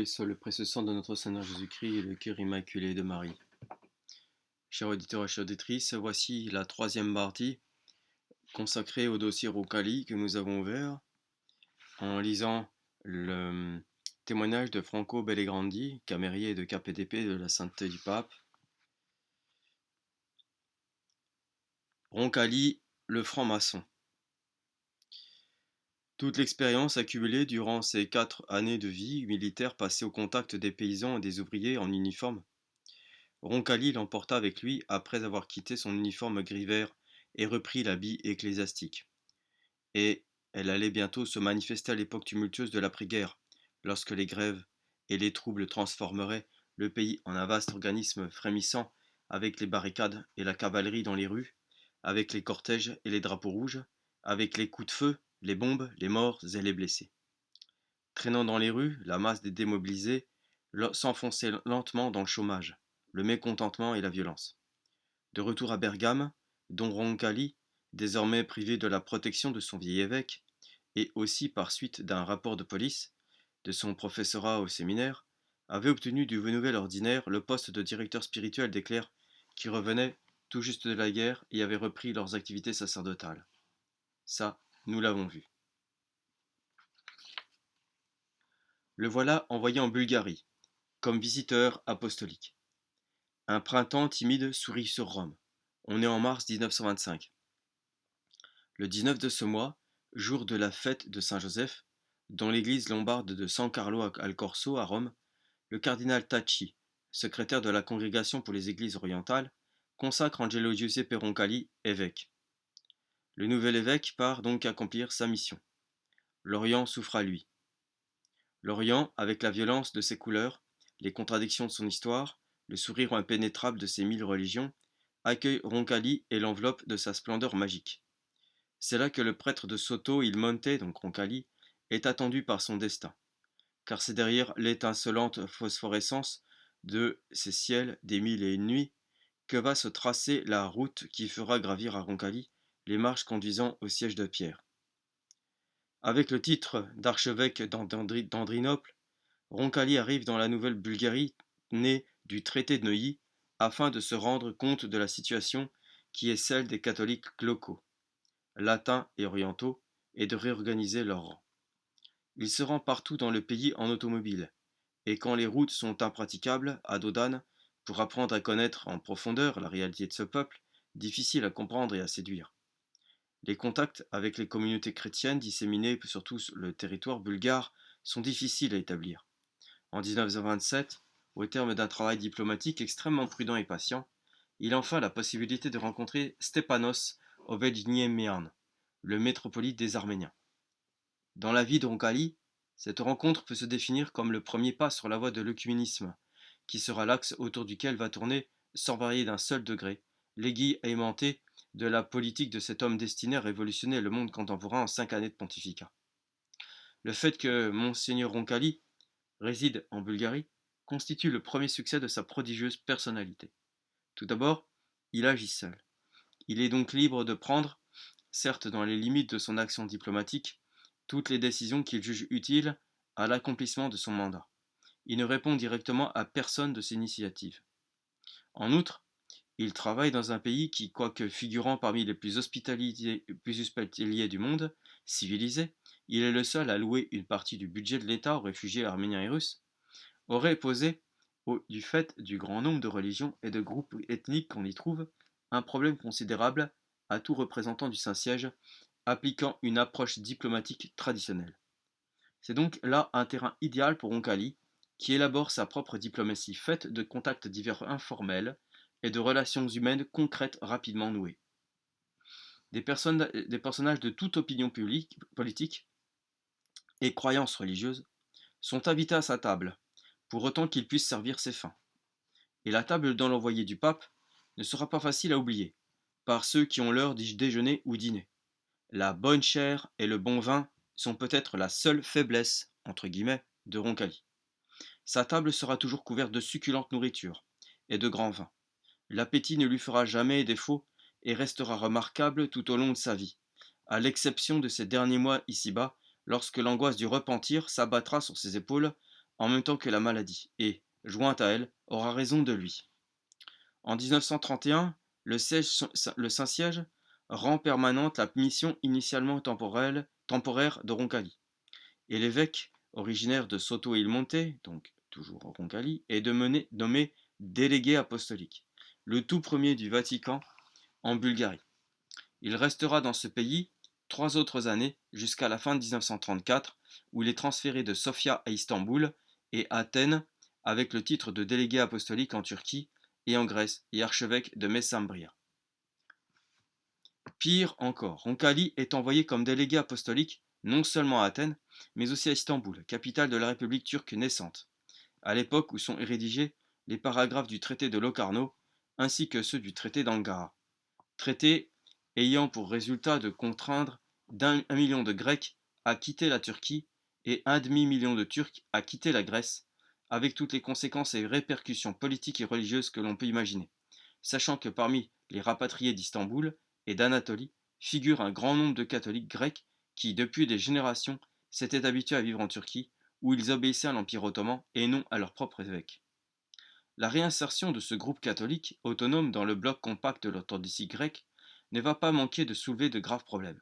et sur le précieux sang de notre Seigneur Jésus-Christ et le cœur immaculé de Marie. Chers auditeurs et chères auditrices, voici la troisième partie consacrée au dossier Roncalli que nous avons ouvert en lisant le témoignage de Franco Bellegrandi, camérier de KPDP de la Sainteté du Pape. Roncalli, le franc-maçon. Toute l'expérience accumulée durant ces 4 années de vie militaire passée au contact des paysans et des ouvriers en uniforme, Roncalli l'emporta avec lui après avoir quitté son uniforme gris-vert et repris l'habit ecclésiastique. Et elle allait bientôt se manifester à l'époque tumultueuse de l'après-guerre, lorsque les grèves et les troubles transformeraient le pays en un vaste organisme frémissant, avec les barricades et la cavalerie dans les rues, avec les cortèges et les drapeaux rouges, avec les coups de feu, les bombes, les morts et les blessés. Traînant dans les rues, la masse des démobilisés s'enfonçait lentement dans le chômage, le mécontentement et la violence. De retour à Bergame, Don Roncalli, désormais privé de la protection de son vieil évêque, et aussi par suite d'un rapport de police, de son professorat au séminaire, avait obtenu du nouvel ordinaire le poste de directeur spirituel des clercs qui revenaient tout juste de la guerre et avaient repris leurs activités sacerdotales. Ça, nous l'avons vu. Le voilà envoyé en Bulgarie, comme visiteur apostolique. Un printemps timide sourit sur Rome. On est en mars 1925. Le 19 de ce mois, jour de la fête de Saint-Joseph, dans l'église lombarde de San Carlo al Corso à Rome, le cardinal Tacci, secrétaire de la Congrégation pour les Églises orientales, consacre Angelo Giuseppe Roncalli évêque. Le nouvel évêque part donc accomplir sa mission. L'Orient souffre à lui. L'Orient, avec la violence de ses couleurs, les contradictions de son histoire, le sourire impénétrable de ses 1000 religions, accueille Roncalli et l'enveloppe de sa splendeur magique. C'est là que le prêtre de Soto il Monte, donc Roncalli, est attendu par son destin, car c'est derrière l'étincelante phosphorescence de ces ciels des 1001 nuits que va se tracer la route qui fera gravir à Roncalli les marches conduisant au siège de Pierre. Avec le titre d'archevêque d'Andrinople, Roncalli arrive dans la nouvelle Bulgarie née du traité de Neuilly afin de se rendre compte de la situation qui est celle des catholiques locaux, latins et orientaux, et de réorganiser leurs rangs. Il se rend partout dans le pays en automobile, et quand les routes sont impraticables, à dos d'âne, pour apprendre à connaître en profondeur la réalité de ce peuple, difficile à comprendre et à séduire. Les contacts avec les communautés chrétiennes disséminées sur tout le territoire bulgare sont difficiles à établir. En 1927, au terme d'un travail diplomatique extrêmement prudent et patient, il enfin la possibilité de rencontrer Stepanos Ovejniemian, le métropolite des Arméniens. Dans la vie de Roncalli, cette rencontre peut se définir comme le premier pas sur la voie de l'œcuménisme, qui sera l'axe autour duquel va tourner, sans varier d'un seul degré, l'aiguille aimantée de la politique de cet homme destiné à révolutionner le monde contemporain en 5 années de pontificat. Le fait que Monseigneur Roncalli réside en Bulgarie constitue le premier succès de sa prodigieuse personnalité. Tout d'abord, il agit seul. Il est donc libre de prendre, certes dans les limites de son action diplomatique, toutes les décisions qu'il juge utiles à l'accomplissement de son mandat. Il ne répond directement à personne de ses initiatives. En outre, il travaille dans un pays qui, quoique figurant parmi les plus hospitaliers du monde, civilisé, il est le seul à louer une partie du budget de l'État aux réfugiés arméniens et russes, aurait posé, du fait du grand nombre de religions et de groupes ethniques qu'on y trouve, un problème considérable à tout représentant du Saint-Siège appliquant une approche diplomatique traditionnelle. C'est donc là un terrain idéal pour Roncalli, qui élabore sa propre diplomatie faite de contacts divers informels et de relations humaines concrètes rapidement nouées. Des personnages de toute opinion politique et croyance religieuse sont invités à sa table, pour autant qu'ils puissent servir ses fins. Et la table dans l'envoyé du pape ne sera pas facile à oublier, par ceux qui ont l'heure d'y déjeuner ou dîner. La bonne chair et le bon vin sont peut-être la seule faiblesse, entre guillemets, de Roncalli. Sa table sera toujours couverte de succulentes nourritures et de grands vins. L'appétit ne lui fera jamais défaut et restera remarquable tout au long de sa vie, à l'exception de ses derniers mois ici-bas, lorsque l'angoisse du repentir s'abattra sur ses épaules en même temps que la maladie, et, jointe à elle, aura raison de lui. En 1931, le Saint-Siège rend permanente la mission initialement temporaire de Roncalli, et l'évêque, originaire de Soto il Monte, donc toujours Roncalli, est nommé délégué apostolique, le tout premier du Vatican en Bulgarie. Il restera dans ce pays 3 autres années jusqu'à la fin de 1934, où il est transféré de Sofia à Istanbul et Athènes avec le titre de délégué apostolique en Turquie et en Grèce et archevêque de Messambria. Pire encore, Roncalli est envoyé comme délégué apostolique non seulement à Athènes, mais aussi à Istanbul, capitale de la République turque naissante, à l'époque où sont rédigés les paragraphes du traité de Locarno ainsi que ceux du traité d'Ankara. Traité ayant pour résultat de contraindre d'1 million de Grecs à quitter la Turquie et 1,5 million de Turcs à quitter la Grèce, avec toutes les conséquences et répercussions politiques et religieuses que l'on peut imaginer, sachant que parmi les rapatriés d'Istanbul et d'Anatolie figure un grand nombre de catholiques grecs qui, depuis des générations, s'étaient habitués à vivre en Turquie, où ils obéissaient à l'Empire ottoman et non à leur propre évêque. La réinsertion de ce groupe catholique, autonome dans le bloc compact de l'orthodoxie grecque, ne va pas manquer de soulever de graves problèmes.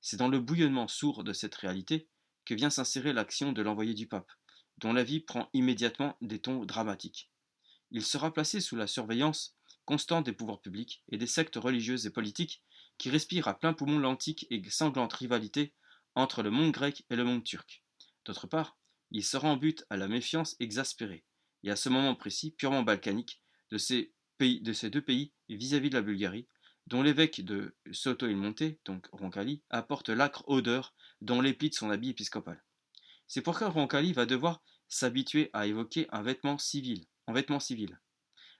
C'est dans le bouillonnement sourd de cette réalité que vient s'insérer l'action de l'envoyé du pape, dont la vie prend immédiatement des tons dramatiques. Il sera placé sous la surveillance constante des pouvoirs publics et des sectes religieuses et politiques qui respirent à plein poumon l'antique et sanglante rivalité entre le monde grec et le monde turc. D'autre part, il sera en but à la méfiance exaspérée, et à ce moment précis purement balkanique, de ces deux pays vis-à-vis de la Bulgarie, dont l'évêque de Soto il Monte, donc Roncalli, apporte l'âcre odeur dans les plis de son habit épiscopal. C'est pourquoi Roncalli va devoir s'habituer à évoquer en vêtements civils,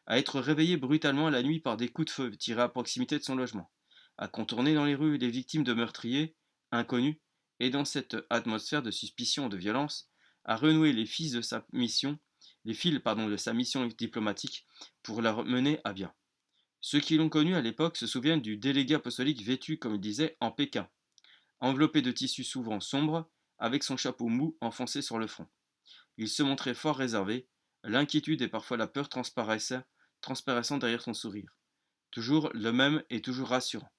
à être réveillé brutalement la nuit par des coups de feu tirés à proximité de son logement, à contourner dans les rues les victimes de meurtriers inconnus, et dans cette atmosphère de suspicion et de violence, à renouer les fils de sa mission diplomatique pour la mener à bien. Ceux qui l'ont connu à l'époque se souviennent du délégué apostolique vêtu, comme il disait, en Pékin, enveloppé de tissus souvent sombres, avec son chapeau mou enfoncé sur le front. Il se montrait fort réservé, l'inquiétude et parfois la peur transparaissant derrière son sourire. Toujours le même et toujours rassurant.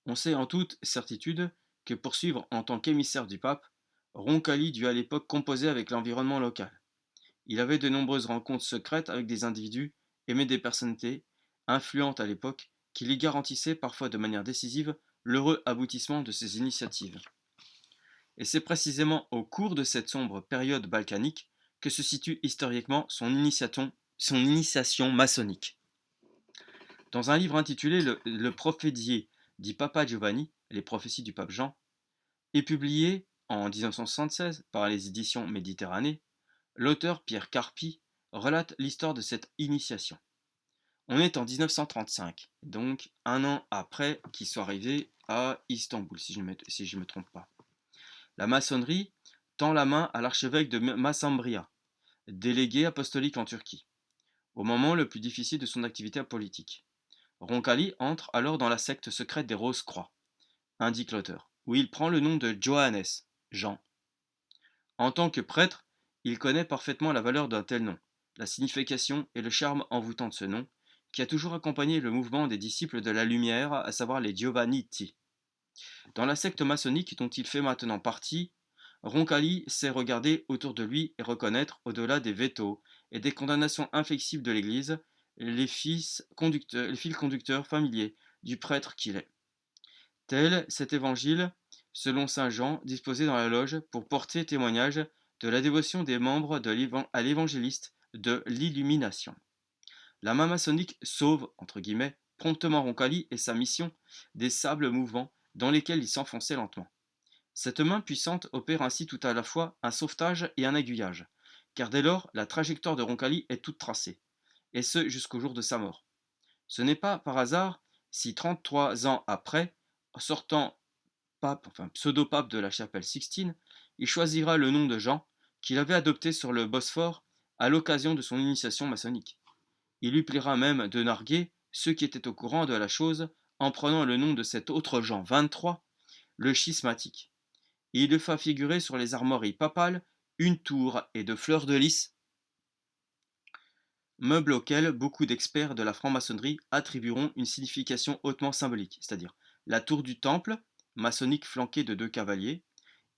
On sait en toute certitude que pour suivre en tant qu'émissaire du pape, Roncalli dut à l'époque composer avec l'environnement local. Il avait de nombreuses rencontres secrètes avec des individus et des personnalités influentes à l'époque qui lui garantissaient parfois de manière décisive l'heureux aboutissement de ses initiatives. Et c'est précisément au cours de cette sombre période balkanique que se situe historiquement son initiation maçonnique. Dans un livre intitulé Le Prophédier di Papa Giovanni, les prophéties du pape Jean, et publié en 1976 par les éditions Méditerranée, l'auteur Pierre Carpi relate l'histoire de cette initiation. On est en 1935, donc un an après qu'il soit arrivé à Istanbul, si je ne me trompe pas. La maçonnerie tend la main à l'archevêque de Massambria, délégué apostolique en Turquie, au moment le plus difficile de son activité politique. Roncalli entre alors dans la secte secrète des Rose-Croix, indique l'auteur, où il prend le nom de Johannes, Jean. En tant que prêtre, il connaît parfaitement la valeur d'un tel nom, la signification et le charme envoûtant de ce nom, qui a toujours accompagné le mouvement des disciples de la lumière, à savoir les Giovanniti. Dans la secte maçonnique dont il fait maintenant partie, Roncalli sait regarder autour de lui et reconnaître, au-delà des vétos et des condamnations inflexibles de l'Église, les fils conducteurs familiers du prêtre qu'il est. Tel cet évangile, selon saint Jean, disposé dans la loge pour porter témoignage de la dévotion des membres à l'évangéliste de l'illumination. La main maçonnique sauve, entre guillemets, promptement Roncalli et sa mission des sables mouvants dans lesquels il s'enfonçait lentement. Cette main puissante opère ainsi tout à la fois un sauvetage et un aiguillage, car dès lors la trajectoire de Roncalli est toute tracée, et ce jusqu'au jour de sa mort. Ce n'est pas par hasard si 33 ans après, sortant pseudo-pape de la chapelle Sixtine, il choisira le nom de Jean, qu'il avait adopté sur le Bosphore à l'occasion de son initiation maçonnique. Il lui plaira même de narguer ceux qui étaient au courant de la chose en prenant le nom de cet autre Jean 23, le schismatique. Et il le fera figurer sur les armoiries papales une tour et de fleurs de lys, meuble auquel beaucoup d'experts de la franc-maçonnerie attribueront une signification hautement symbolique, c'est-à-dire la tour du temple, maçonnique flanquée de deux cavaliers,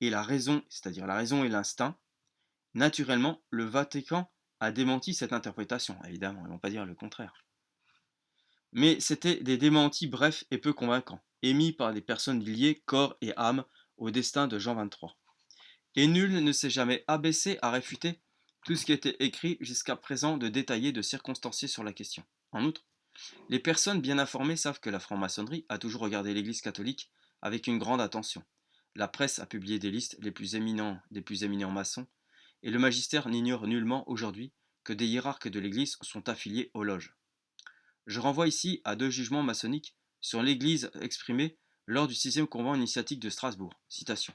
et la raison, c'est-à-dire la raison et l'instinct. Naturellement, le Vatican a démenti cette interprétation, évidemment, ils ne vont pas dire le contraire. Mais c'étaient des démentis brefs et peu convaincants, émis par des personnes liées corps et âme au destin de Jean XXIII. Et nul ne s'est jamais abaissé à réfuter tout ce qui était écrit jusqu'à présent de détaillé, de circonstancié sur la question. En outre, les personnes bien informées savent que la franc-maçonnerie a toujours regardé l'Église catholique avec une grande attention. La presse a publié des listes des plus éminents maçons, et le magistère n'ignore nullement aujourd'hui que des hiérarques de l'Église sont affiliés aux loges. Je renvoie ici à deux jugements maçonniques sur l'Église exprimés lors du 6e convent initiatique de Strasbourg. Citation.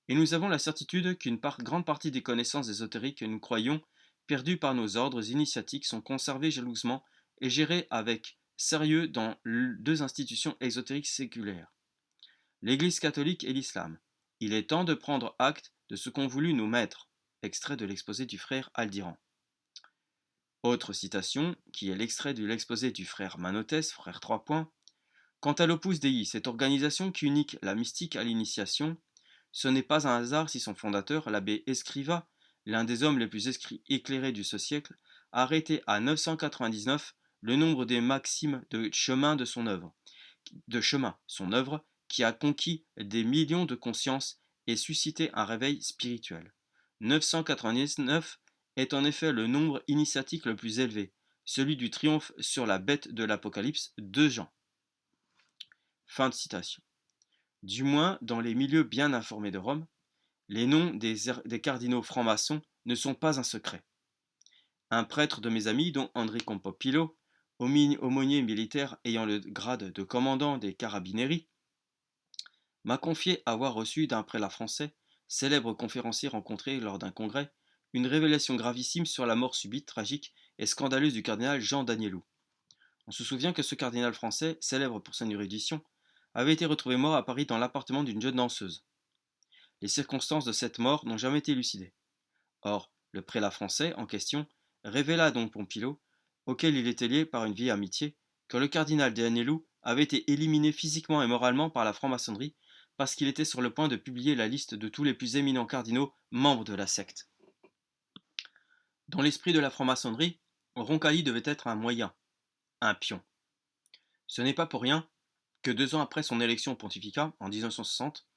Et nous avons la certitude qu'une grande partie des connaissances ésotériques que nous croyons perdues par nos ordres initiatiques sont conservées jalousement et gérées avec sérieux dans deux institutions ésotériques séculaires, l'Église catholique et l'islam. Il est temps de prendre acte de ce qu'ont voulu nos maîtres. Extrait de l'exposé du frère Aldiran. Autre citation, qui est l'extrait de l'exposé du frère Manotès, frère 3 points. Quant à l'Opus Dei, cette organisation qui unit la mystique à l'initiation, ce n'est pas un hasard si son fondateur, l'abbé Escriva, l'un des hommes les plus éclairés de ce siècle, a arrêté à 999 le nombre des maximes de chemin de son œuvre, qui a conquis des millions de consciences et suscité un réveil spirituel. 999 est en effet le nombre initiatique le plus élevé, celui du triomphe sur la bête de l'Apocalypse de Jean. Fin de citation. Du moins, dans les milieux bien informés de Rome, les noms des cardinaux francs-maçons ne sont pas un secret. Un prêtre de mes amis, dont André Compopilo, aumônier militaire ayant le grade de commandant des Carabinieri, m'a confié avoir reçu d'un prélat français, célèbre conférencier rencontré lors d'un congrès, une révélation gravissime sur la mort subite, tragique et scandaleuse du cardinal Jean d'Agnelou. On se souvient que ce cardinal français, célèbre pour son érudition, avait été retrouvé mort à Paris dans l'appartement d'une jeune danseuse. Les circonstances de cette mort n'ont jamais été élucidées. Or, le prélat français en question révéla à Don Pompilo, auquel il était lié par une vieille amitié, que le cardinal d'Agnelou avait été éliminé physiquement et moralement par la franc-maçonnerie parce qu'il était sur le point de publier la liste de tous les plus éminents cardinaux membres de la secte. Dans l'esprit de la franc-maçonnerie, Roncalli devait être un moyen, un pion. Ce n'est pas pour rien que 2 ans après son élection au pontificat, en 1960,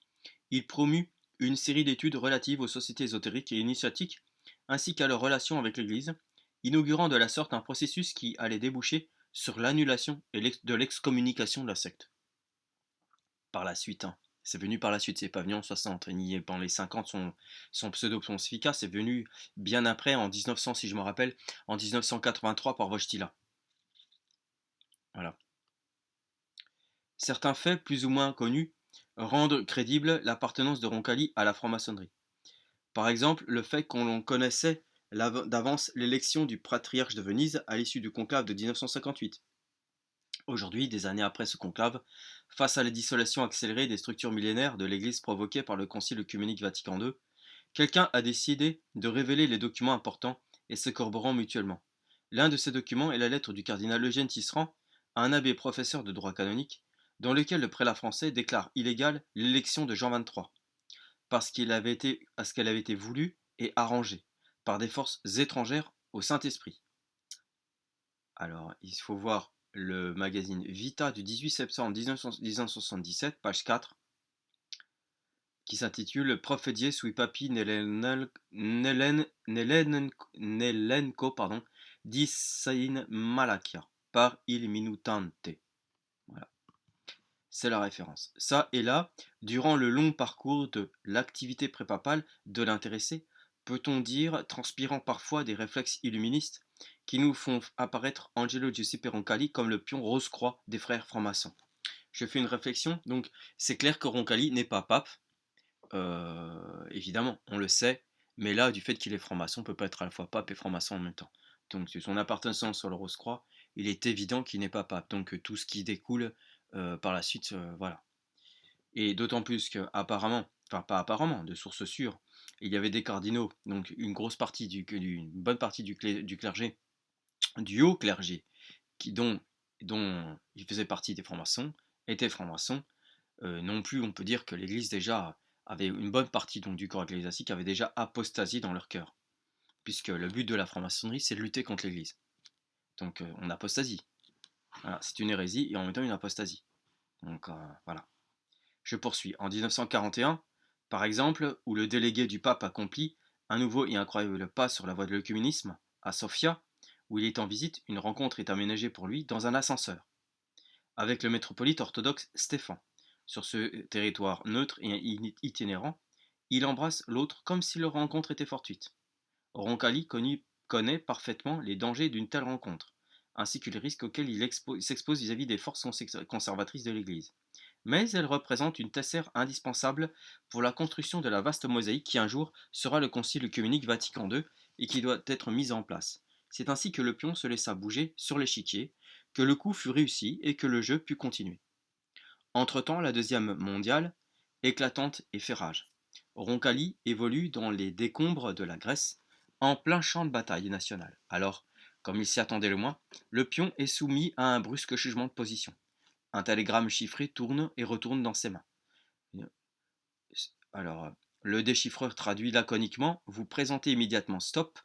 il promut une série d'études relatives aux sociétés ésotériques et initiatiques, ainsi qu'à leurs relations avec l'Église, inaugurant de la sorte un processus qui allait déboucher sur l'annulation de l'excommunication de la secte. Par la suite, c'est venu par la suite, c'est pas venu en 60, ni pendant les 50 son pseudo-pontificat, c'est venu bien après, en 1900 si je me rappelle, en 1983 par Wojtyla. Voilà. Certains faits, plus ou moins connus, rendent crédible l'appartenance de Roncalli à la franc-maçonnerie. Par exemple, le fait qu'on connaissait d'avance l'élection du patriarche de Venise à l'issue du conclave de 1958. Aujourd'hui, des années après ce conclave, face à la dissolution accélérée des structures millénaires de l'Église provoquée par le Concile œcuménique Vatican II, quelqu'un a décidé de révéler les documents importants et se corroborant mutuellement. L'un de ces documents est la lettre du cardinal Eugène Tisserand à un abbé professeur de droit canonique, dans lequel le prélat français déclare illégale l'élection de Jean XXIII, parce qu'elle avait été voulue et arrangée par des forces étrangères au Saint-Esprit. Alors, il faut voir le magazine Vita du 18 septembre 1977, page 4, qui s'intitule Profedie sui papi Nelenco di Sain Malakia par il Minutante. Voilà. C'est la référence. Ça et là, durant le long parcours de l'activité prépapale de l'intéressé, peut-on dire, transpirant parfois des réflexes illuministes, qui nous font apparaître Angelo Giuseppe Roncalli comme le pion rose-croix des frères francs-maçons. Je fais une réflexion, donc c'est clair que Roncalli n'est pas pape, évidemment, on le sait, mais là, du fait qu'il est franc-maçon, on peut pas être à la fois pape et franc-maçon en même temps. Donc, son appartenance sur le rose-croix, il est évident qu'il n'est pas pape. Donc, tout ce qui découle par la suite, voilà. Et d'autant plus que, apparemment, enfin pas apparemment, de sources sûres, il y avait des cardinaux, donc une bonne partie du clergé, du haut clergé, dont il faisait partie des francs-maçons, étaient francs-maçons. Non plus, on peut dire que l'Église déjà avait une bonne partie donc, du corps ecclésiastique avait déjà apostasié dans leur cœur, puisque le but de la franc-maçonnerie, c'est de lutter contre l'Église. Donc on apostasie. Voilà, c'est une hérésie et en même temps une apostasie. Donc voilà. Je poursuis. En 1941, par exemple, où le délégué du pape accomplit un nouveau et incroyable pas sur la voie de l'œcuménisme, à Sofia, où il est en visite, une rencontre est aménagée pour lui dans un ascenseur, avec le métropolite orthodoxe Stéphan. Sur ce territoire neutre et itinérant, il embrasse l'autre comme si leur rencontre était fortuite. Roncalli connaît parfaitement les dangers d'une telle rencontre, ainsi que les risques auxquels il s'expose vis-à-vis des forces conservatrices de l'Église. Mais elle représente une tessère indispensable pour la construction de la vaste mosaïque qui un jour sera le Concile œcuménique Vatican II et qui doit être mise en place. C'est ainsi que le pion se laissa bouger sur l'échiquier, que le coup fut réussi et que le jeu put continuer. Entre-temps, la deuxième mondiale, éclatante et fait rage. Roncalli évolue dans les décombres de la Grèce, en plein champ de bataille nationale. Alors, comme il s'y attendait le moins, le pion est soumis à un brusque changement de position. Un télégramme chiffré tourne et retourne dans ses mains. Alors, le déchiffreur traduit laconiquement, vous présentez immédiatement stop,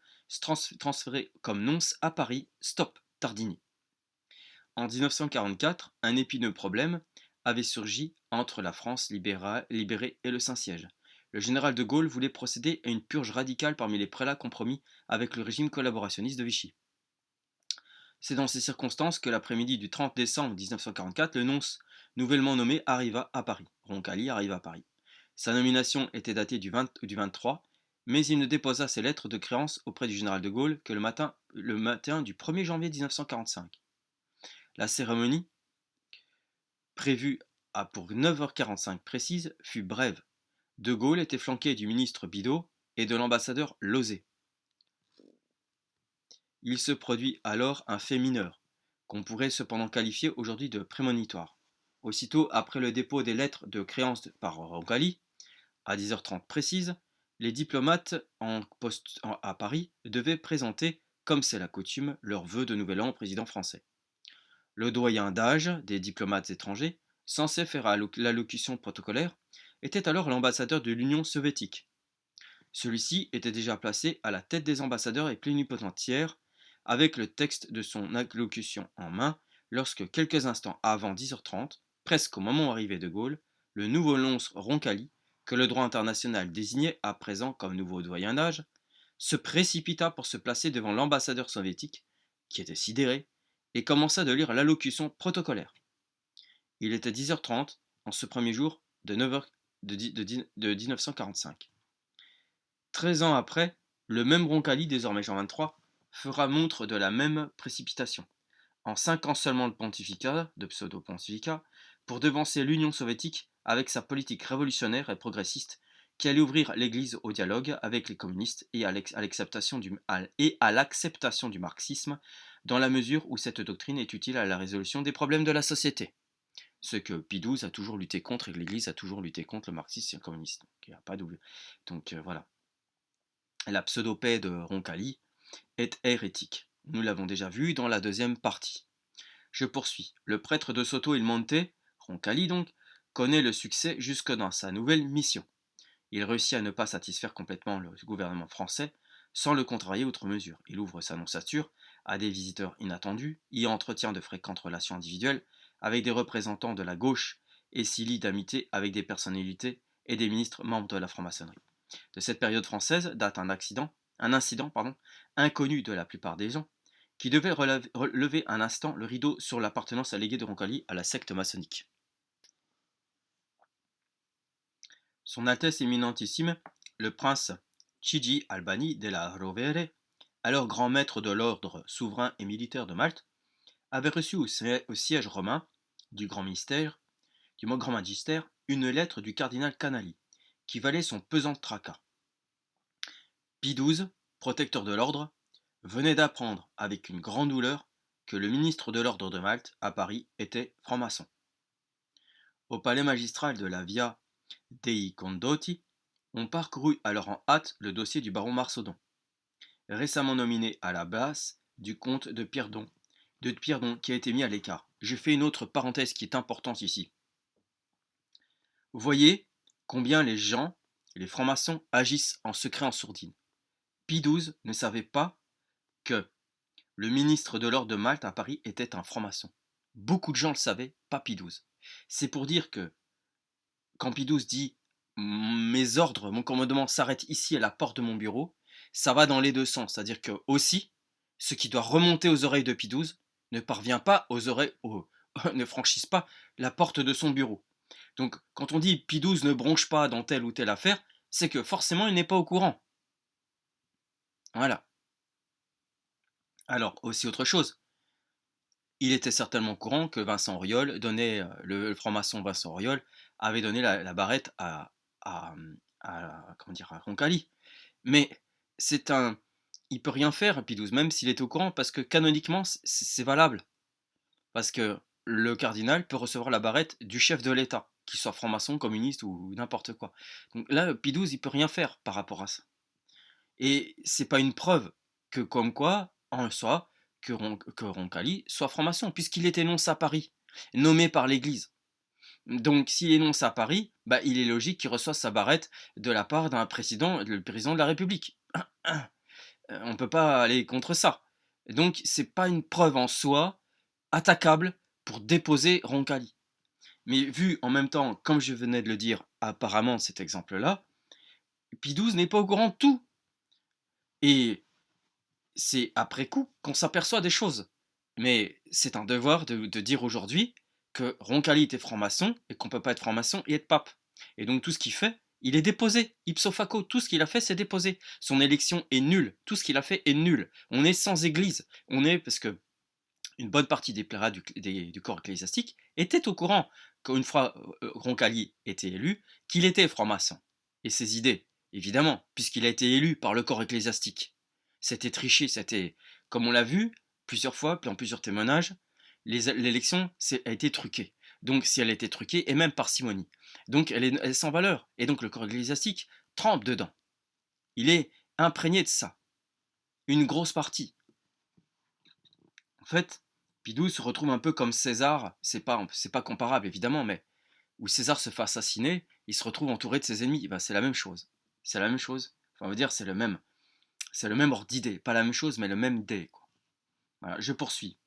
transféré comme nonce à Paris, stop, Tardini. En 1944, un épineux problème avait surgi entre la France libérée et le Saint-Siège. Le général de Gaulle voulait procéder à une purge radicale parmi les prélats compromis avec le régime collaborationniste de Vichy. C'est dans ces circonstances que l'après-midi du 30 décembre 1944, le nonce nouvellement nommé arriva à Paris. Roncalli arriva à Paris. Sa nomination était datée du 23, mais il ne déposa ses lettres de créance auprès du général de Gaulle que le matin du 1er janvier 1945. La cérémonie, prévue pour 9h45 précise, fut brève. De Gaulle était flanqué du ministre Bidault et de l'ambassadeur Lauzet. Il se produit alors un fait mineur, qu'on pourrait cependant qualifier aujourd'hui de prémonitoire. Aussitôt après le dépôt des lettres de créance par Roncalli, à 10h30 précise, les diplomates à Paris devaient présenter, comme c'est la coutume, leurs vœux de nouvel an au président français. Le doyen d'âge des diplomates étrangers, censé faire l'allocution protocolaire, était alors l'ambassadeur de l'Union soviétique. Celui-ci était déjà placé à la tête des ambassadeurs et plénipotentiaires avec le texte de son allocution en main lorsque quelques instants avant 10h30, presque au moment arrivé de Gaulle, le nouveau nonce Roncalli, que le droit international désignait à présent comme nouveau doyen d'âge, se précipita pour se placer devant l'ambassadeur soviétique, qui était sidéré, et commença de lire l'allocution protocolaire. Il était 10h30 en ce premier jour de 9h de 1945. 13 ans après, le même Roncalli, désormais Jean XXIII, fera montre de la même précipitation. En 5 ans seulement de pseudo-pontificat, pour devancer l'Union soviétique avec sa politique révolutionnaire et progressiste qui allait ouvrir l'Église au dialogue avec les communistes et à l'acceptation du marxisme, dans la mesure où cette doctrine est utile à la résolution des problèmes de la société. Ce que Pie XII a toujours lutté contre et que l'Église a toujours lutté contre le marxisme et le communisme. Donc, il n'y a pas double. Donc voilà. La pseudo-paix de Roncalli est hérétique. Nous l'avons déjà vu dans la deuxième partie. Je poursuis. Le prêtre de Soto il Monte, Roncalli donc, connaît le succès jusque dans sa nouvelle mission. Il réussit à ne pas satisfaire complètement le gouvernement français sans le contrarier outre mesure. Il ouvre sa nonçature à des visiteurs inattendus, y entretient de fréquentes relations individuelles avec des représentants de la gauche et s'y lie d'amitié avec des personnalités et des ministres membres de la franc-maçonnerie. De cette période française date un incident inconnu de la plupart des gens, qui devait relever un instant le rideau sur l'appartenance alléguée de Roncalli à la secte maçonnique. Son Altesse éminentissime, le prince Chigi Albani della Rovere, alors grand maître de l'ordre souverain et militaire de Malte, avait reçu au siège romain du grand magistère, une lettre du cardinal Canali, qui valait son pesant tracas. Pie XII, protecteur de l'ordre, venait d'apprendre avec une grande douleur que le ministre de l'ordre de Malte, à Paris, était franc-maçon. Au palais magistral de la Via dei Condotti, On parcourut alors en hâte le dossier du baron Marsaudon, récemment nominé à la basse du comte de Pierdon qui a été mis à l'écart. Je fais une autre parenthèse qui est importante ici. Vous voyez combien les francs-maçons, agissent en secret en sourdine. Pie XII ne savait pas que le ministre de l'ordre de Malte à Paris était un franc-maçon. Beaucoup de gens le savaient, pas Pie XII. C'est pour dire que quand Pie XII dit mes ordres, mon commandement s'arrête ici à la porte de mon bureau, ça va dans les deux sens. C'est-à-dire que aussi, ce qui doit remonter aux oreilles de Pie XII ne parvient pas ne franchisse pas la porte de son bureau. Donc quand on dit Pie XII ne bronche pas dans telle ou telle affaire, c'est que forcément il n'est pas au courant. Voilà. Alors aussi autre chose, il était certainement au courant que Vincent Auriol donnait, le franc-maçon Vincent Auriol avait donné la barrette à, comment dire, à Roncalli. Mais c'est un, il peut rien faire Pie XII, même s'il est au courant, parce que canoniquement c'est valable, parce que le cardinal peut recevoir la barrette du chef de l'État, qu'il soit franc-maçon, communiste ou n'importe quoi. Donc là, Pie XII, il peut rien faire par rapport à ça. Et c'est pas une preuve que comme quoi, en soi, que Roncalli soit franc-maçon, puisqu'il était nonce à Paris, nommé par l'Église. Donc s'il est nonce à Paris, bah, il est logique qu'il reçoive sa barrette de la part d'un président, le président de la République. On ne peut pas aller contre ça. Donc c'est pas une preuve en soi attaquable pour déposer Roncalli. Mais vu en même temps, comme je venais de le dire, apparemment cet exemple-là, Pie XII n'est pas au courant de tout. Et c'est après coup qu'on s'aperçoit des choses. Mais c'est un devoir de dire aujourd'hui que Roncalli était franc-maçon et qu'on ne peut pas être franc-maçon et être pape. Et donc tout ce qu'il fait, il est déposé. Ipso facto, tout ce qu'il a fait, c'est déposé. Son élection est nulle. Tout ce qu'il a fait est nul. On est sans église. On est, parce que une bonne partie des plérats du corps ecclésiastique étaient au courant qu'une fois Roncalli était élu, qu'il était franc-maçon. Et ses idées, évidemment, puisqu'il a été élu par le corps ecclésiastique. C'était triché, c'était, comme on l'a vu plusieurs fois, puis en plusieurs témoignages, l'élection a été truquée. Donc si elle a été truquée, et même parcimonie, donc elle est sans valeur. Et donc le corps ecclésiastique trempe dedans. Il est imprégné de ça. Une grosse partie. En fait, Pie XII se retrouve un peu comme César, c'est pas comparable évidemment, mais où César se fait assassiner, il se retrouve entouré de ses ennemis. Ben, c'est la même chose. C'est la même chose. Enfin, on va dire c'est le même ordre d'idée. Pas la même chose, mais le même idée, quoi. Voilà, je poursuis.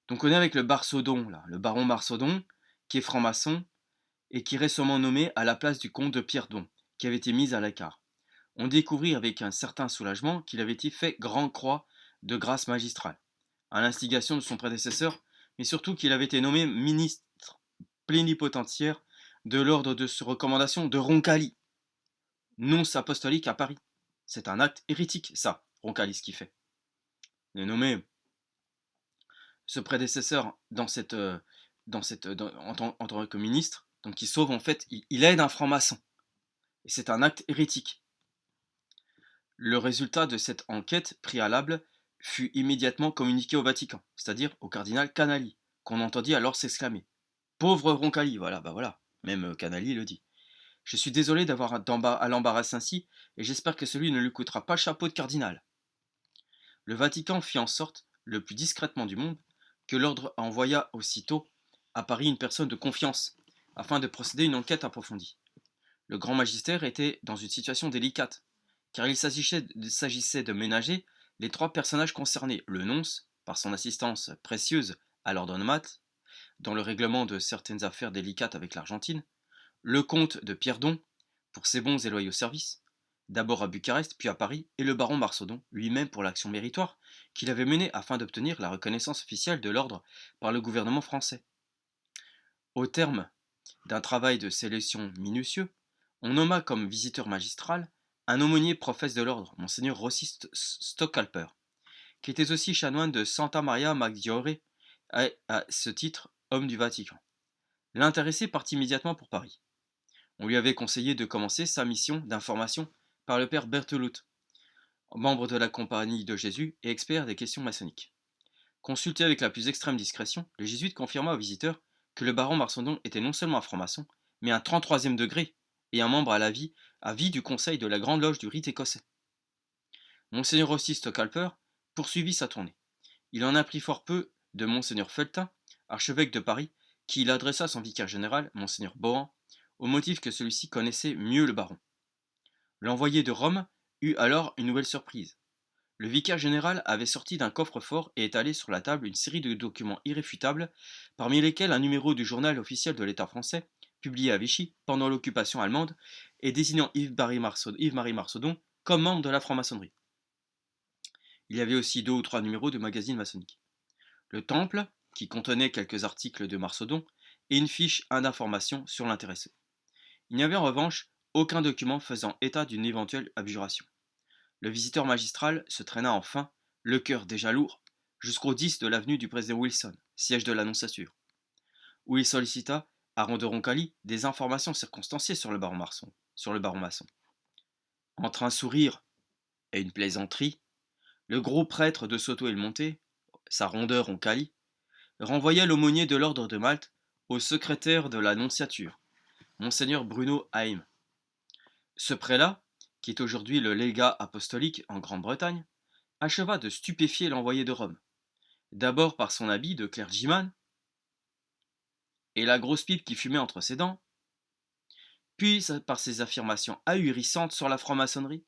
Donc on est avec le Barsaudon, là, le baron Marsaudon, qui est franc-maçon et qui est récemment nommé à la place du comte de Pierdon, qui avait été mis à l'écart. On découvrit avec un certain soulagement qu'il avait été fait grand croix de grâce magistrale, à l'instigation de son prédécesseur, mais surtout qu'il avait été nommé ministre plénipotentiaire de l'ordre de recommandation de Roncalli, nonce apostolique à Paris. C'est un acte hérétique, ça, Roncalli, ce qu'il fait. Il est nommé ce prédécesseur en tant que ministre, donc il sauve en fait, il aide un franc-maçon. Et c'est un acte hérétique. Le résultat de cette enquête préalable fut immédiatement communiqué au Vatican, c'est-à-dire au cardinal Canali, qu'on entendit alors s'exclamer. Pauvre Roncalli, voilà, bah voilà, même Canali le dit. Je suis désolé d'avoir à l'embarras ainsi, et j'espère que celui ne lui coûtera pas le chapeau de cardinal. Le Vatican fit en sorte, le plus discrètement du monde, que l'ordre envoya aussitôt à Paris une personne de confiance, afin de procéder à une enquête approfondie. Le grand magistère était dans une situation délicate, car il s'agissait de ménager les trois personnages concernés, le nonce, par son assistance précieuse à l'ordre de Malte, dans le règlement de certaines affaires délicates avec l'Argentine, le comte de Pierdon, pour ses bons et loyaux services, d'abord à Bucarest, puis à Paris, et le baron Marsaudon, lui-même pour l'action méritoire qu'il avait menée afin d'obtenir la reconnaissance officielle de l'ordre par le gouvernement français. Au terme d'un travail de sélection minutieux, on nomma comme visiteur magistral un aumônier professe de l'ordre, monseigneur Rossi Stockalper, qui était aussi chanoine de Santa Maria Maggiore, à ce titre homme du Vatican. L'intéressé partit immédiatement pour Paris. On lui avait conseillé de commencer sa mission d'information par le père Berthelout, membre de la Compagnie de Jésus et expert des questions maçonniques. Consulté avec la plus extrême discrétion, le jésuite confirma au visiteur que le baron Marsaudon était non seulement un franc-maçon, mais un 33e degré, et un membre à vie du conseil de la Grande Loge du Rite écossais. Monseigneur aussi Stockalper poursuivit sa tournée. Il en apprit fort peu de Monseigneur Feltin, archevêque de Paris, qui il adressa son vicaire général, Monseigneur Bohan, au motif que celui-ci connaissait mieux le baron. L'envoyé de Rome eut alors une nouvelle surprise. Le vicaire général avait sorti d'un coffre-fort et étalé sur la table une série de documents irréfutables, parmi lesquels un numéro du journal officiel de l'État français, publié à Vichy pendant l'occupation allemande, et désignant Yves-Marie Marsaudon comme membre de la franc-maçonnerie. Il y avait aussi 2 ou 3 numéros de magazines maçonniques. Le Temple, qui contenait quelques articles de Marsaudon, et une fiche d'information sur l'intéressé. Il n'y avait en revanche aucun document faisant état d'une éventuelle abjuration. Le visiteur magistral se traîna enfin, le cœur déjà lourd, jusqu'au 10 de l'avenue du président Wilson, siège de l'annonciature, où il sollicita, à Ron de Roncalli, des informations circonstanciées sur le baron maçon. Entre un sourire et une plaisanterie, le gros prêtre de Soto et le Monté, sa rondeur Roncalli, renvoya l'aumônier de l'ordre de Malte au secrétaire de la nonciature, Monseigneur Bruno Haim. Ce prélat, qui est aujourd'hui le légat apostolique en Grande-Bretagne, acheva de stupéfier l'envoyé de Rome, d'abord par son habit de clergyman et la grosse pipe qui fumait entre ses dents, puis par ses affirmations ahurissantes sur la franc-maçonnerie,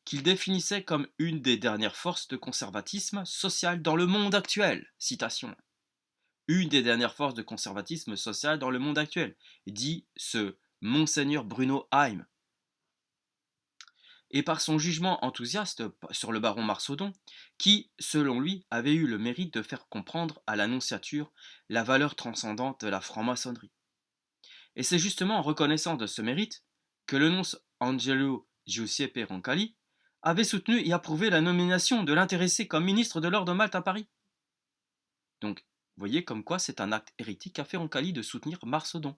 qu'il définissait comme une des dernières forces de conservatisme social dans le monde actuel. Citation. Une des dernières forces de conservatisme social dans le monde actuel, dit ce Monseigneur Bruno Haim. Et par son jugement enthousiaste sur le baron Marsaudon, qui, selon lui, avait eu le mérite de faire comprendre à l'annonciature la valeur transcendante de la franc-maçonnerie. Et c'est justement en reconnaissance de ce mérite que le nonce Angelo Giuseppe Roncalli avait soutenu et approuvé la nomination de l'intéressé comme ministre de l'ordre de Malte à Paris. Donc, vous voyez comme quoi c'est un acte hérétique qu'a fait Roncalli de soutenir Marsaudon.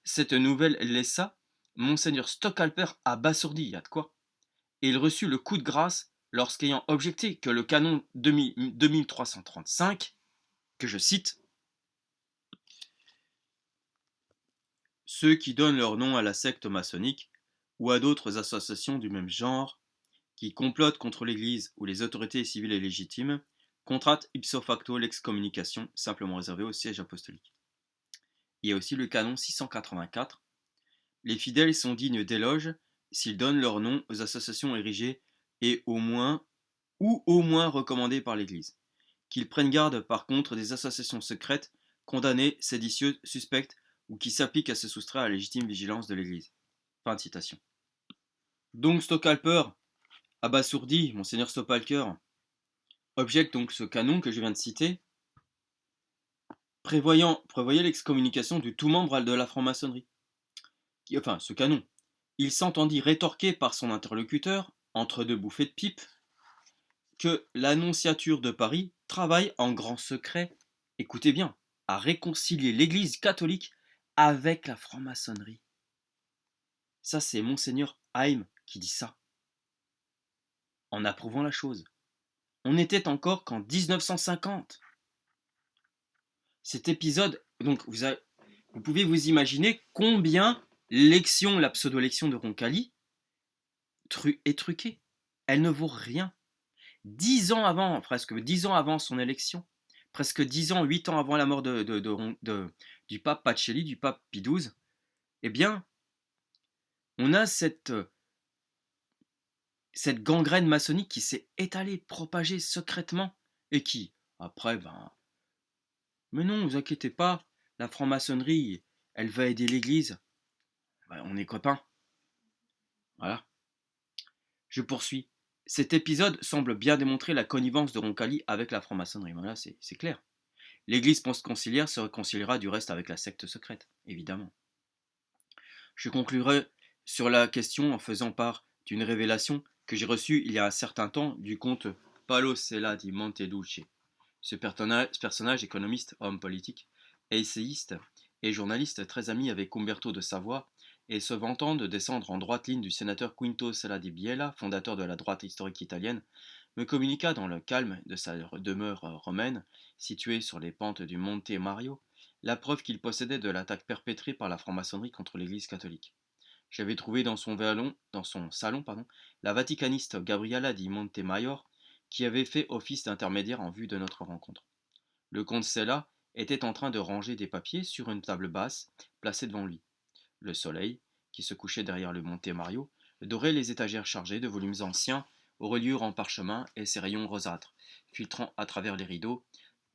Cette nouvelle laissa Monseigneur Stockalper abasourdi, il y a de quoi, et il reçut le coup de grâce lorsqu'ayant objecté que le canon 2335, que je cite, ceux qui donnent leur nom à la secte maçonnique ou à d'autres associations du même genre, qui complotent contre l'Église ou les autorités civiles et légitimes, contractent ipso facto l'excommunication simplement réservée au siège apostolique. Il y a aussi le canon 684. Les fidèles sont dignes d'éloge s'ils donnent leur nom aux associations érigées et au moins recommandées par l'Église. Qu'ils prennent garde par contre des associations secrètes, condamnées, séditieuses, suspectes ou qui s'appliquent à se soustraire à la légitime vigilance de l'Église. Fin de citation. Donc Stockalper, abasourdi, Monseigneur Stockalper, objecte donc ce canon que je viens de citer, prévoyait l'excommunication de tout membre de la franc-maçonnerie. Enfin, ce canon. Il s'entendit rétorquer par son interlocuteur, entre deux bouffées de pipe, que l'annonciature de Paris travaille en grand secret, écoutez bien, à réconcilier l'Église catholique avec la franc-maçonnerie. Ça, c'est Monseigneur Haim qui dit ça, en approuvant la chose. On n'était encore qu'en 1950. Cet épisode, donc vous pouvez vous imaginer combien la pseudo-élection de Roncalli est truquée. Elle ne vaut rien. 10 ans avant, presque 10 ans avant son élection, presque 10 ans, 8 ans avant la mort du pape Pacelli, du pape Pie XII, eh bien, on a cette gangrène maçonnique qui s'est étalée, propagée secrètement, et qui, après, mais non, vous inquiétez pas, la franc-maçonnerie, elle va aider l'Église. On est copains. Voilà. Je poursuis. Cet épisode semble bien démontrer la connivence de Roncalli avec la franc-maçonnerie. Voilà, c'est clair. L'Église post-conciliaire se réconciliera du reste avec la secte secrète, évidemment. Je conclurai sur la question en faisant part d'une révélation que j'ai reçue il y a un certain temps du comte Paolo Sella di Monteluce. Ce personnage économiste, homme politique, essayiste et journaliste très ami avec Umberto de Savoie, et se vantant de descendre en droite ligne du sénateur Quinto Sella di Biella, fondateur de la droite historique italienne, me communiqua dans le calme de sa demeure romaine, située sur les pentes du Monte Mario, la preuve qu'il possédait de l'attaque perpétrée par la franc-maçonnerie contre l'Église catholique. J'avais trouvé dans son salon, la vaticaniste Gabriella di Montemayor, qui avait fait office d'intermédiaire en vue de notre rencontre. Le comte Sella était en train de ranger des papiers sur une table basse placée devant lui. Le soleil, qui se couchait derrière le Monte Mario, dorait les étagères chargées de volumes anciens aux reliures en parchemin et ses rayons rosâtres, filtrant à travers les rideaux,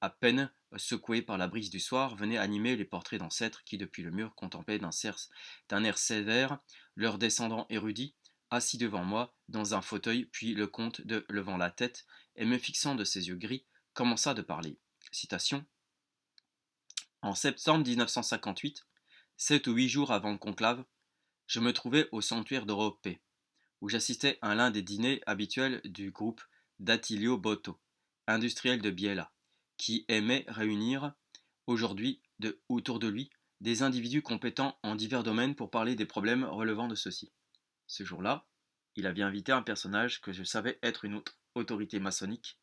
à peine secoués par la brise du soir, venaient animer les portraits d'ancêtres qui, depuis le mur, contemplaient d'un air sévère leurs descendants érudits, assis devant moi dans un fauteuil, puis le comte, levant la tête et me fixant de ses yeux gris, commença de parler. Citation. En septembre 1958, 7 ou 8 jours avant le conclave, je me trouvais au sanctuaire d'Europe, où j'assistais à l'un des dîners habituels du groupe d'Attilio Botto, industriel de Biella, qui aimait réunir aujourd'hui autour de lui des individus compétents en divers domaines pour parler des problèmes relevant de ceux-ci. Ce jour-là, il avait invité un personnage que je savais être une haute autorité maçonnique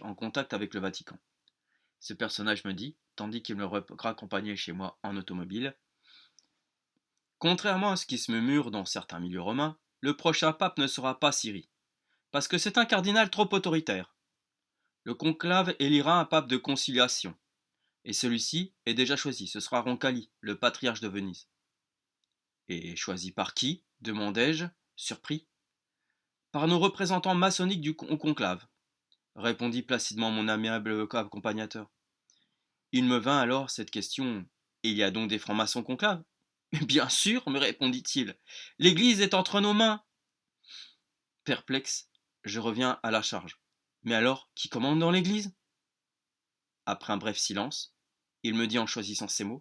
en contact avec le Vatican. Ce personnage me dit, tandis qu'il me raccompagnait chez moi en automobile: contrairement à ce qui se murmure dans certains milieux romains, le prochain pape ne sera pas Syrie, parce que c'est un cardinal trop autoritaire. Le conclave élira un pape de conciliation, et celui-ci est déjà choisi, ce sera Roncalli, le patriarche de Venise. Et choisi par qui? Demandai-je, surpris. Par nos représentants maçonniques au conclave, répondit placidement mon aimable accompagnateur. Il me vint alors cette question: il y a donc des francs-maçons conclaves? Bien sûr, me répondit-il. L'Église est entre nos mains. Perplexe, je reviens à la charge. Mais alors, qui commande dans l'Église? Après un bref silence, il me dit en choisissant ses mots: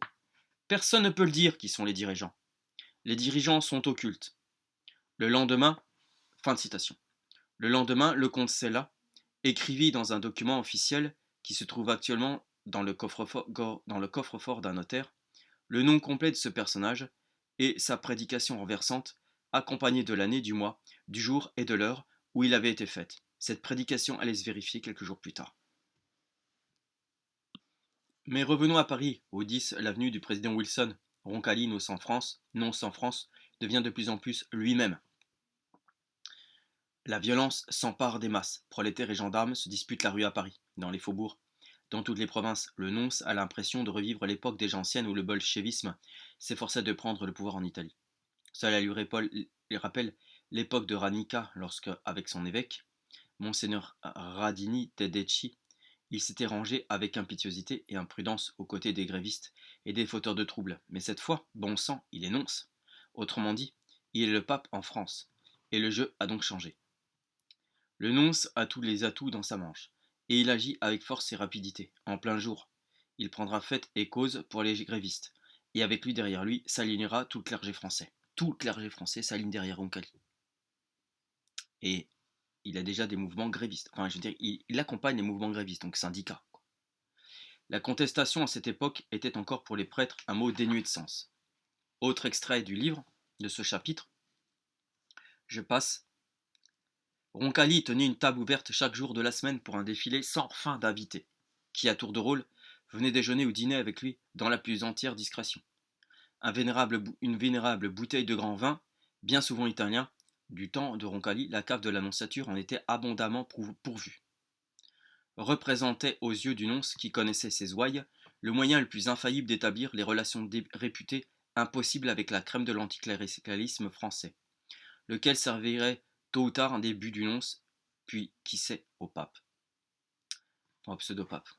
personne ne peut le dire qui sont les dirigeants. Les dirigeants sont occultes. Le lendemain, fin de citation. Le lendemain, le comte Sella écrivit dans un document officiel qui se trouve actuellement dans le coffre-fort d'un notaire le nom complet de ce personnage et sa prédication renversante, accompagnée de l'année, du mois, du jour et de l'heure où il avait été faite. Cette prédication allait se vérifier quelques jours plus tard. Mais revenons à Paris, au 10 l'avenue du président Wilson. Roncalli, non sans France, devient de plus en plus lui-même. La violence s'empare des masses. Prolétaires et gendarmes se disputent la rue à Paris, dans les faubourgs. Dans toutes les provinces, le nonce a l'impression de revivre l'époque déjà ancienne où le bolchevisme s'efforçait de prendre le pouvoir en Italie. Cela lui rappelle l'époque de Ranica lorsque, avec son évêque, Monseigneur Radini Tedeschi, il s'était rangé avec impétuosité et imprudence aux côtés des grévistes et des fauteurs de troubles. Mais cette fois, bon sang, il est nonce. Autrement dit, il est le pape en France. Et le jeu a donc changé. Le nonce a tous les atouts dans sa manche, et il agit avec force et rapidité, en plein jour. Il prendra fait et cause pour les grévistes, et avec lui derrière lui s'alignera tout le clergé français. Tout le clergé français s'aligne derrière Roncalli. Et il a déjà des mouvements grévistes. Enfin, je veux dire, il accompagne les mouvements grévistes, donc syndicats. La contestation à cette époque était encore pour les prêtres un mot dénué de sens. Autre extrait du livre, de ce chapitre, je passe. Roncalli tenait une table ouverte chaque jour de la semaine pour un défilé sans fin d'invités, qui, à tour de rôle, venaient déjeuner ou dîner avec lui dans la plus entière discrétion. Une vénérable bouteille de grand vin, bien souvent italien, du temps de Roncalli, la cave de l'Annonciature en était abondamment pourvue. Représentait aux yeux du nonce qui connaissait ses ouailles le moyen le plus infaillible d'établir les relations réputées impossibles avec la crème de l'anticléricalisme français, lequel servirait tôt ou tard un début du nonce, puis, qui sait, au pape. Enfin, au pseudo-pape.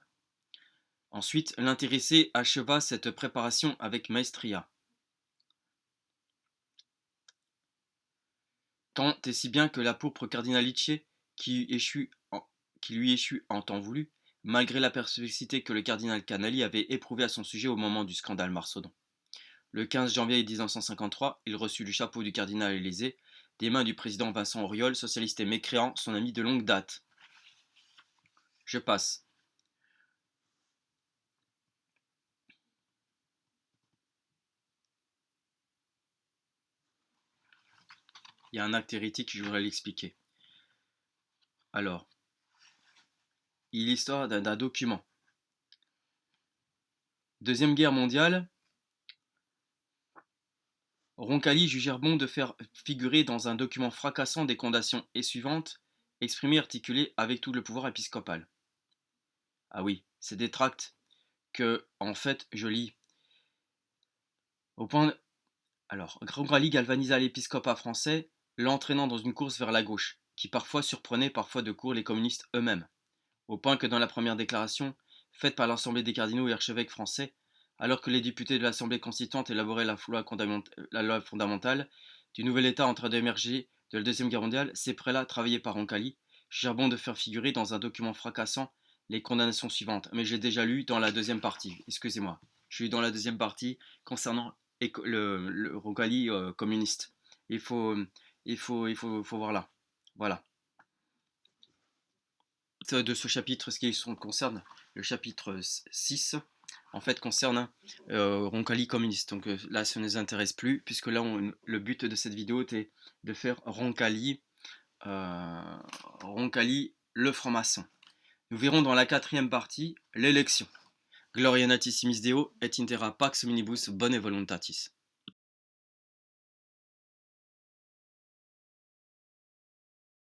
Ensuite, l'intéressé acheva cette préparation avec maestria. Tant et si bien que la pourpre cardinalice, qui lui échut en temps voulu, malgré la perplexité que le cardinal Canali avait éprouvée à son sujet au moment du scandale Marsaudon. Le 15 janvier 1953, il reçut le chapeau du cardinal Élysée des mains du président Vincent Auriol, socialiste et mécréant, son ami de longue date. Je passe. Il y a un acte hérétique, je voudrais l'expliquer. Alors, il est l'histoire d'un document Deuxième guerre mondiale, Roncalli jugèrent bon de faire figurer dans un document fracassant des condamnations et suivantes, exprimées et articulées avec tout le pouvoir épiscopal. Ah oui, c'est des tracts que, en fait, je lis au point. Alors, Roncalli galvanisa l'épiscopat français, l'entraînant dans une course vers la gauche, qui parfois surprenait parfois de court les communistes eux-mêmes, au point que dans la première déclaration, faite par l'Assemblée des cardinaux et archevêques français, alors que les députés de l'Assemblée constituante élaboraient la loi fondamentale du nouvel État en train d'émerger de la Deuxième Guerre mondiale, ces prélats, travaillés par Roncalli, jugèrent bon de faire figurer dans un document fracassant les condamnations suivantes. Mais j'ai déjà lu dans la deuxième partie, excusez-moi. Je suis dans la deuxième partie concernant le Roncalli communiste. Il faut, faut voir là. Voilà. De ce chapitre, ce qui concerne, le chapitre 6, en fait, concerne Roncalli communiste. Donc là, ça ne nous intéresse plus, puisque là, le but de cette vidéo était de faire Roncalli, Roncalli le franc-maçon. Nous verrons dans la quatrième partie l'élection. Gloria natissimis Deo et intera pax omnibus bone voluntatis.